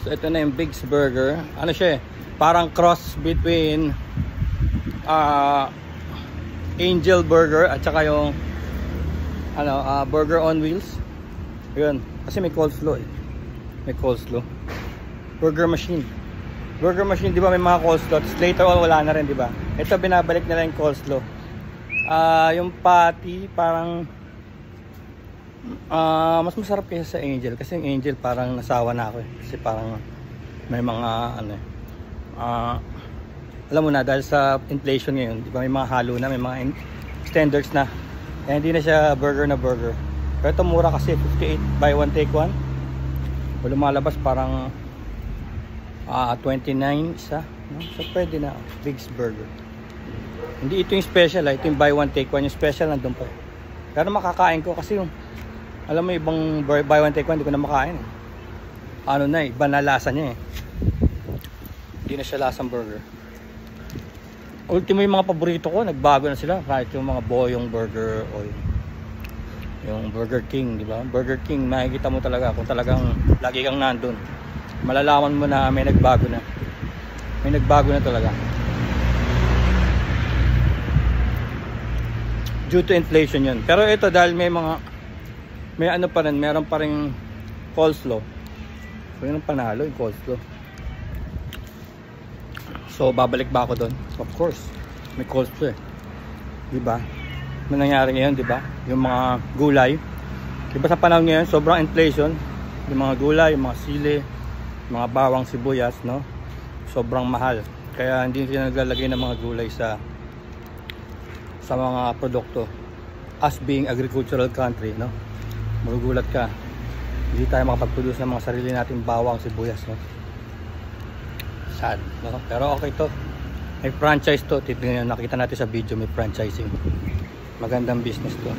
So ito na yung Big's Burger. Ano siya eh, parang cross between Angel Burger at saka yung Burger on Wheels. Yun, kasi may coleslaw eh. May coleslaw. Burger machine. Burger machine, di ba may mga coleslaw? Later on wala na rin, di ba? Ito binabalik nila yung coleslaw. Yung patty parang mas masarap kaysa sa Angel, kasi yung Angel parang nasawa na ako eh. Kasi parang may mga alam mo na, dahil sa inflation ngayon, di ba may mga halo na, may mga standards na, kaya hindi na siya burger na burger. Pero ito mura kasi 58, buy one take one. O lumalabas parang 29 isa, no? So pwede na. Big's Burger. Hindi ito yung special, ito yung buy one take one. Yung special nandun pa. Pero makakain ko kasi yung alam mo ibang buy one take one, hindi ko na makain eh. Ano na eh, iba na lasa niya eh. Hindi na siya lasang burger. Ultimo yung mga paborito ko, nagbago na sila. Kahit yung mga Boyong Burger o yung Burger King, di ba? Burger King, makikita mo talaga kung talagang lagi kang nandun. Malalaman mo na may nagbago na. May nagbago na talaga. Due to inflation yun. Pero ito dahil may ano pa rin, meron pa rin coleslaw. So yun ang panalo, yung coleslaw. So babalik ba ako doon? Of course, may coleslaw eh. Diba? May nangyari ngayon, diba? Yung mga gulay. Diba sa panahon ngayon, sobrang inflation. Yung mga gulay, yung mga sili, mga bawang sibuyas, no? Sobrang mahal. Kaya hindi sila naglalagay ng mga gulay sa mga produkto. Us being agricultural country, no? Magugulat ka. Hindi tayo makapag-produce ng mga sarili nating bawang sibuyas, no? Sad, no? Pero okay to. May franchise to. Tignan nyo, nakita natin sa video, may franchising. Magandang business to.